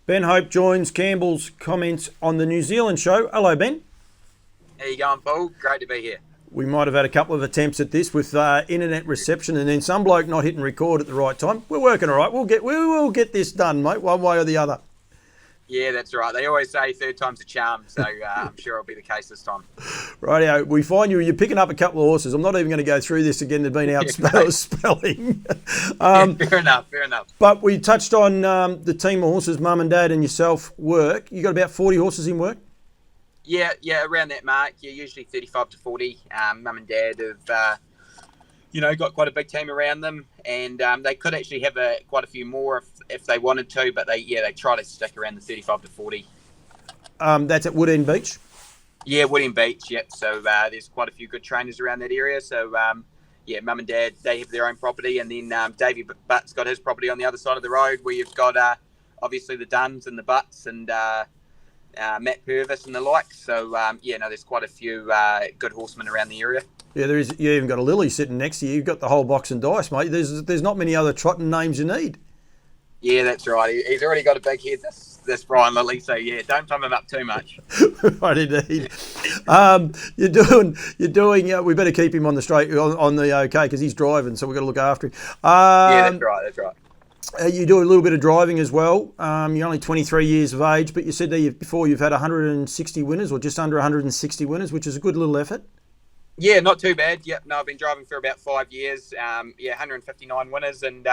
Ben Hope joins Campbell's comments on the New Zealand show. Hello, Ben. How you going, Paul? Great to be here. We might have had a couple of attempts at this with internet reception, and then some bloke not hitting record at the right time. We're working all right. We will get this done, mate, one way or the other. Yeah, that's right. They always say third time's a charm, so I'm sure it'll be the case this time. Rightio. We find you're picking up a couple of horses. I'm not even going to go through this again. They've been out spelling. Fair enough. But we touched on the team of horses, mum and dad and yourself work. You got about 40 horses in work? Yeah, around that mark. Yeah, usually 35 to 40. Mum and dad have, got quite a big team around them, and they could actually have quite a few more if they wanted to, but they try to stick around the 35 to 40. That's at Woodend Beach? Yeah, Woodland Beach, yep. So there's quite a few good trainers around that area. So, mum and dad, they have their own property. And then Davey Butt's got his property on the other side of the road where you've got, obviously, the Duns and the Butts and Matt Purvis and the like. So, there's quite a few good horsemen around the area. Yeah, there is. You even got a Lily sitting next to you. You've got the whole box and dice, mate. There's not many other trotting names you need. Yeah, that's right. He's already got a big head, this Brian Lilly. So yeah, don't pump him up too much. Right, indeed. You're doing. We better keep him on the straight on the okay because he's driving, so we've got to look after him. Yeah, that's right. You do a little bit of driving as well. You're only 23 years of age, but you said that before you've had 160 winners or just under 160 winners, which is a good little effort. Yeah, not too bad. Yep. No, I've been driving for about 5 years. 159 winners, and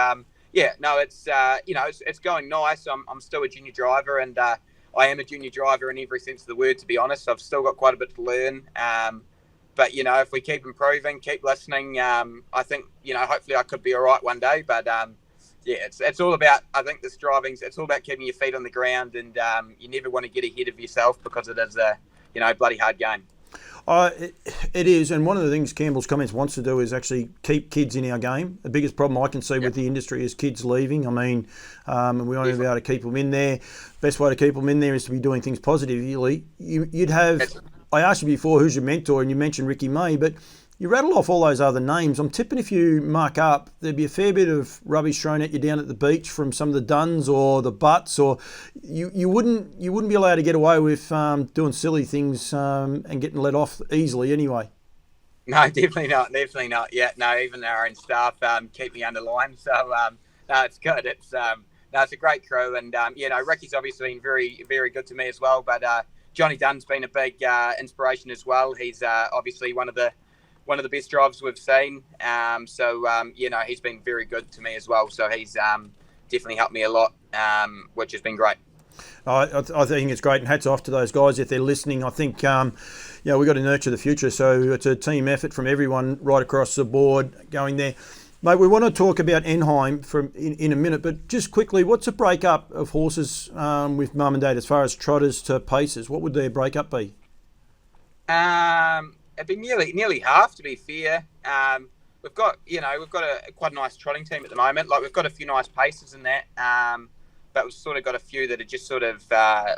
it's going nice. I'm still a junior driver, and I am a junior driver in every sense of the word. To be honest, I've still got quite a bit to learn. But if we keep improving, keep listening, I think hopefully I could be all right one day. But it's all about, I think this driving's, it's all about keeping your feet on the ground, and you never want to get ahead of yourself because it is a bloody hard game. It is, and one of the things Campbell's Comments wants to do is actually keep kids in our game. The biggest problem I can see with the industry is kids leaving. I mean, and we won't be able to keep them in there. Best way to keep them in there is to be doing things positively. You'd have, I asked you before, who's your mentor, and you mentioned Ricky May, but you rattle off all those other names. I'm tipping if you mark up, there'd be a fair bit of rubbish thrown at you down at the beach from some of the Duns or the Butts, or you wouldn't be allowed to get away with doing silly things and getting let off easily anyway. No, definitely not. Yeah, no, even our own staff keep me underlined. So no, it's good. It's a great crew, and Ricky's obviously been very, very good to me as well. But Johnny Dunn's been a big inspiration as well. He's obviously one of the best drivers we've seen. He's been very good to me as well. So he's definitely helped me a lot, which has been great. I think it's great, and hats off to those guys if they're listening. I think we've got to nurture the future, so it's a team effort from everyone right across the board going there. Mate, we want to talk about Enghien in a minute, but just quickly, what's a breakup of horses with mum and dad as far as trotters to pacers? What would their breakup be? It'd be nearly half, to be fair. We've got quite a nice trotting team at the moment. Like, we've got a few nice paces in that, but we've sort of got a few that are just sort of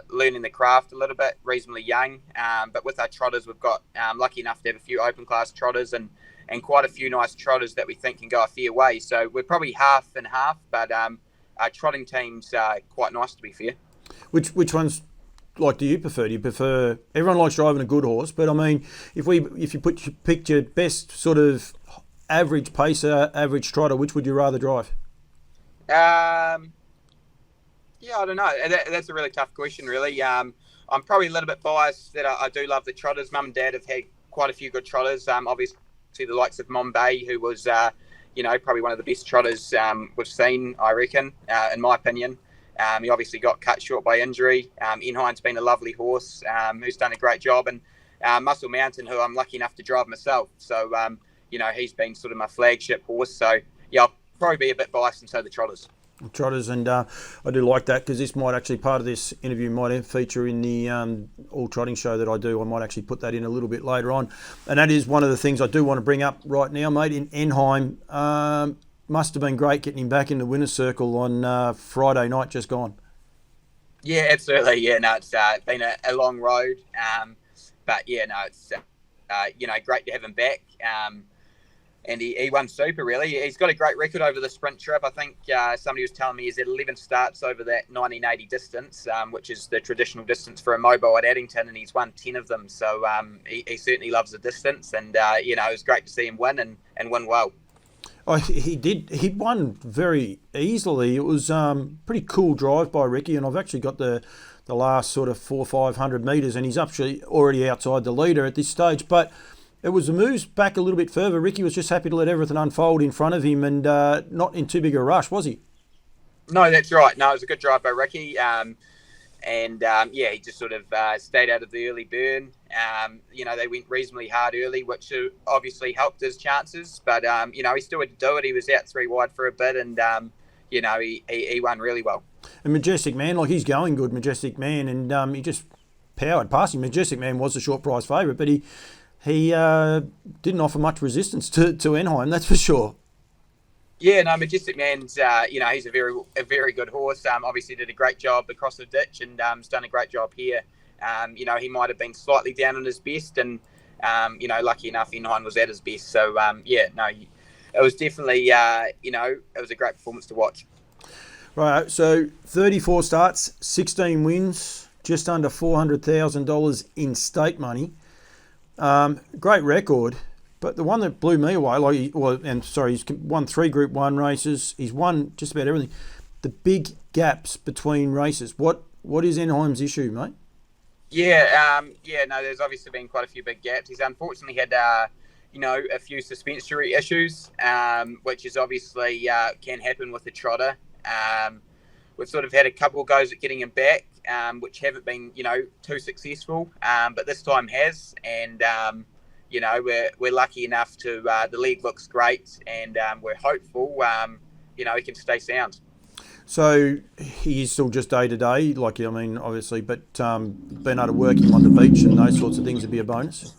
learning the craft a little bit, reasonably young. But with our trotters, we've got lucky enough to have a few open class trotters and quite a few nice trotters that we think can go a fair way. So we're probably half and half, but our trotting team's quite nice, to be fair. Which ones? Like, do you prefer? Do you prefer? Everyone likes driving a good horse, but I mean, if you picked your best sort of average pacer, average trotter, which would you rather drive? I don't know. That's a really tough question, really. I'm probably a little bit biased that I do love the trotters. Mum and dad have had quite a few good trotters. Obviously the likes of Mombay, who was probably one of the best trotters we've seen, I reckon, in my opinion. He obviously got cut short by injury. Enghien's been a lovely horse who's done a great job. And Muscle Mountain, who I'm lucky enough to drive myself. So, he's been sort of my flagship horse. So, yeah, I'll probably be a bit biased and say the trotters. Trotters, and I do like that because this might actually, part of this interview might feature in the all trotting show that I do. I might actually put that in a little bit later on. And that is one of the things I do want to bring up right now, mate, in Enghien. Must have been great getting him back in the winner's circle on Friday night just gone. Yeah, absolutely. Yeah, no, it's been a long road. But yeah, no, it's great to have him back. and he won super, really. He's got a great record over the sprint trip. I think somebody was telling me he's at 11 starts over that 1980 distance, which is the traditional distance for a mobile at Addington, and he's won 10 of them. So he certainly loves the distance, and, it was great to see him win and win well. Oh, he did. He won very easily. It was pretty cool drive by Ricky, and I've actually got the last sort of 400-500 metres, and he's actually already outside the leader at this stage. But it was the moves back a little bit further. Ricky was just happy to let everything unfold in front of him and not in too big a rush, was he? No, that's right. No, it was a good drive by Ricky. He just sort of stayed out of the early burn. They went reasonably hard early, which obviously helped his chances. But, he still had to do it. He was out 3 wide for a bit and, he won really well. And Majestic Man, he's going good, Majestic Man, and he just powered past him. Majestic Man was the short price favourite, but he didn't offer much resistance to Enghien, that's for sure. Yeah, no, Majestic Man's, he's a very good horse. Obviously did a great job across the ditch and has done a great job here. He might have been slightly down on his best and, lucky enough, Enghien was at his best. So, it was definitely, it was a great performance to watch. Right, so 34 starts, 16 wins, just under $400,000 in stake money. Great record, but the one that blew me away, he's won 3 Group 1 races. He's won just about everything. The big gaps between races. What is Enghien's issue, mate? There's obviously been quite a few big gaps. He's unfortunately had, a few suspensory issues, which is obviously can happen with the trotter. We've sort of had a couple of goes at getting him back, which haven't been, too successful, but this time has. And, we're lucky enough to, the league looks great and we're hopeful, he can stay sound. So he is still just day to day, obviously, but being able to work him on the beach and those sorts of things would be a bonus.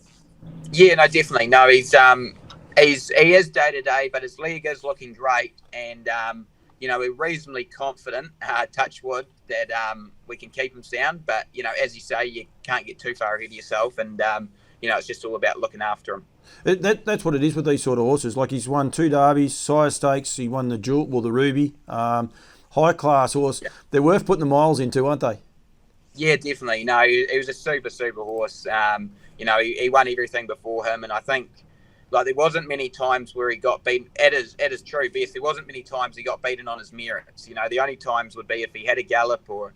Yeah, no, definitely. No, he is day to day, but his league is looking great, and we're reasonably confident, touch wood, that we can keep him sound. But as you say, you can't get too far ahead of yourself, and it's just all about looking after him. That's what it is with these sort of horses. Like he's won 2 derbies, sire stakes. He won the the Ruby. High class horse. Yeah. They're worth putting the miles into, aren't they? Yeah, definitely. No, he was a super horse. He won everything before him, and I think there wasn't many times where he got beaten at his true best. There wasn't many times he got beaten on his merits. The only times would be if he had a gallop or.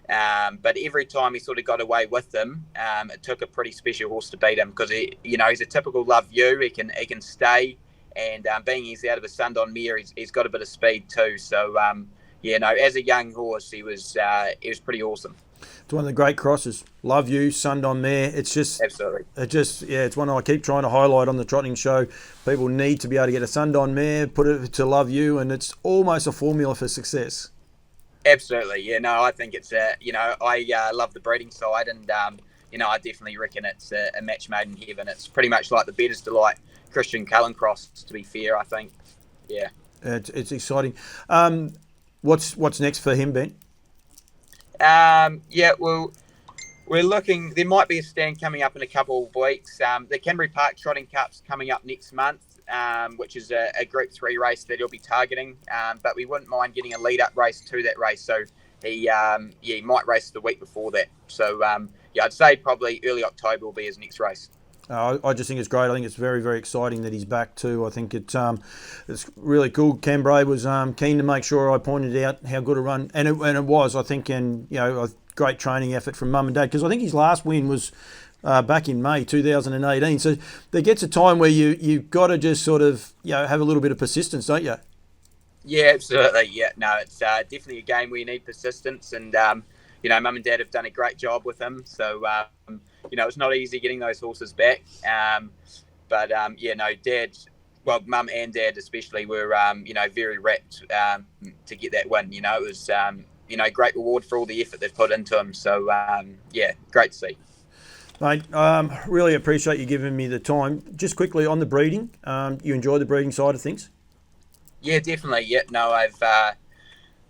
But every time he sort of got away with them, it took a pretty special horse to beat him because he's a typical Love You. He can stay, and being he's out of a Sundown mare, he's got a bit of speed too. So as a young horse, he was pretty awesome. It's one of the great crosses. Love You, Sundown mare. It's just absolutely. It's one I keep trying to highlight on the trotting show. People need to be able to get a Sundown mare, put it to Love You, and it's almost a formula for success. Absolutely, yeah. No, I think it's I love the breeding side, and I definitely reckon it's a match made in heaven. It's pretty much like the Bettor's Delight, Christian Cullen cross. To be fair, I think, yeah. It's exciting. What's next for him, Ben? Well, we're looking. There might be a stand coming up in a couple of weeks. The Canterbury Park Trotting Cup's coming up next month, which is a Group 3 race that he'll be targeting. But we wouldn't mind getting a lead-up race to that race. So he might race the week before that. So I'd say probably early October will be his next race. I just think it's great. I think it's very, very exciting that he's back too. I think it's really cool. Cambrai was keen to make sure I pointed out how good a run, and it was. I think, and a great training effort from Mum and Dad, because I think his last win was back in May 2018. So there gets a time where you've got to just sort of have a little bit of persistence, don't you? Yeah, absolutely. Yeah, no, it's definitely a game where you need persistence, and Mum and Dad have done a great job with him. So. It's not easy getting those horses back. Dad, Mum and Dad especially were, very rapt to get that win. It was, great reward for all the effort they've put into him. So, great to see. Mate, really appreciate you giving me the time. Just quickly on the breeding, you enjoy the breeding side of things? Yeah, definitely. Yeah, no,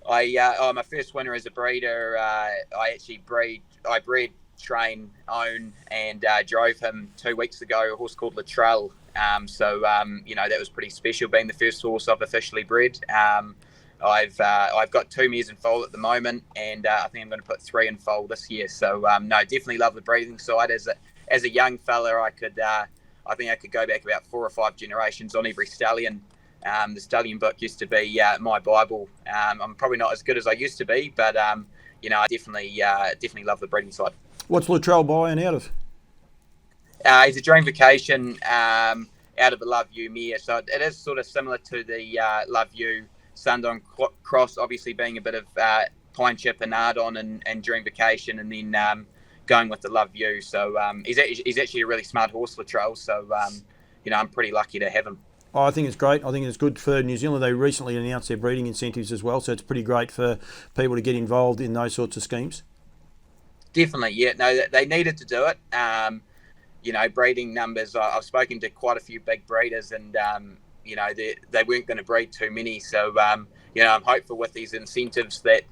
my first winner as a breeder, I bred, train, own, and drove him 2 weeks ago, a horse called Latrell, That was pretty special, being the first horse I've officially bred. I've got 2 mares in foal at the moment, and I think I'm going to put 3 in foal this year. So no, definitely love the breeding side. As a young fella, I think I could go back about 4 or 5 generations on every stallion. The stallion book used to be my Bible. I'm probably not as good as I used to be, but I definitely love the breeding side. What's Luttrell buying out of? He's a dream vacation out of a Love You mare, so it is sort of similar to the Love You Sundown Cross, obviously being a bit of Pine Chip and Ardon and Dream Vacation, and then going with the Love You. So he's actually a really smart horse, Luttrell. So I'm pretty lucky to have him. Oh, I think it's great. I think it's good for New Zealand. They recently announced their breeding incentives as well, so it's pretty great for people to get involved in those sorts of schemes. Definitely, yeah. No, they needed to do it. Breeding numbers, I've spoken to quite a few big breeders, and they weren't going to breed too many. So I'm hopeful with these incentives that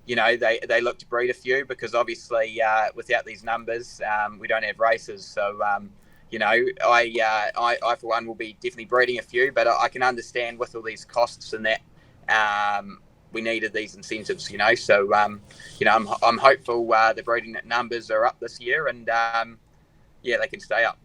they look to breed a few, because obviously without these numbers we don't have races. So I for one will be definitely breeding a few, but I can understand with all these costs and that we needed these incentives. So I'm hopeful the breeding numbers are up this year, and they can stay up.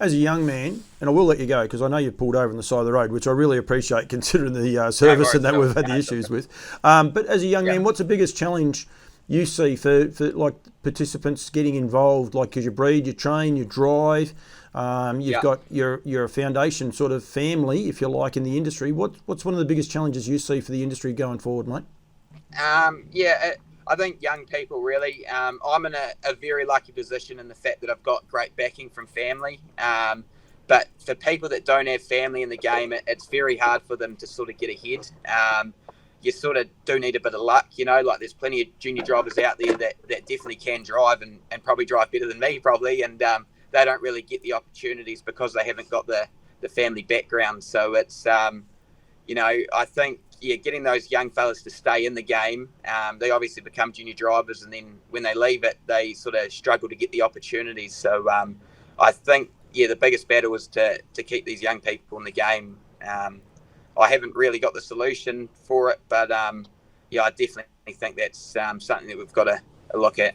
As a young man, and I will let you go because I know you've pulled over on the side of the road, which I really appreciate considering the service and that we've had the issues with. But as a young man, what's the biggest challenge you see for like participants getting involved? Like, because you breed, you train, you drive, you've got your foundation sort of family, if you like, in the industry. What's one of the biggest challenges you see for the industry going forward, mate? I think young people really. I'm in a very lucky position in the fact that I've got great backing from family. But for people that don't have family in the game, it's very hard for them to sort of get ahead. You sort of do need a bit of luck, like there's plenty of junior drivers out there that definitely can drive and probably drive better than me probably. And they don't really get the opportunities because they haven't got the family background. So it's, I think, getting those young fellas to stay in the game. They obviously become junior drivers, and then when they leave it, they sort of struggle to get the opportunities. So I think, the biggest battle is to keep these young people in the game. I haven't really got the solution for it, but I definitely think that's something that we've got to look at.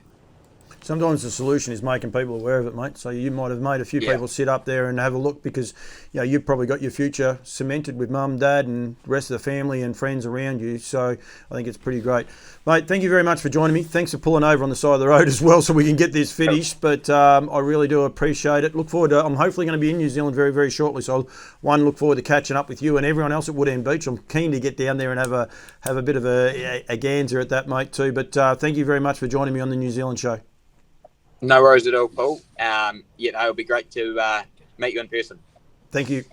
Sometimes the solution is making people aware of it, mate. So you might have made a few people sit up there and have a look, because you've probably got your future cemented with mum, dad and the rest of the family and friends around you. So I think it's pretty great. Mate, thank you very much for joining me. Thanks for pulling over on the side of the road as well so we can get this finished. But I really do appreciate it. Look forward to, I'm hopefully going to be in New Zealand very, very shortly. So look forward to catching up with you and everyone else at Woodland Beach. I'm keen to get down there and have a bit of a ganzer at that, mate, too. But thank you very much for joining me on the New Zealand show. No worries at all, Paul. It'll be great to meet you in person. Thank you.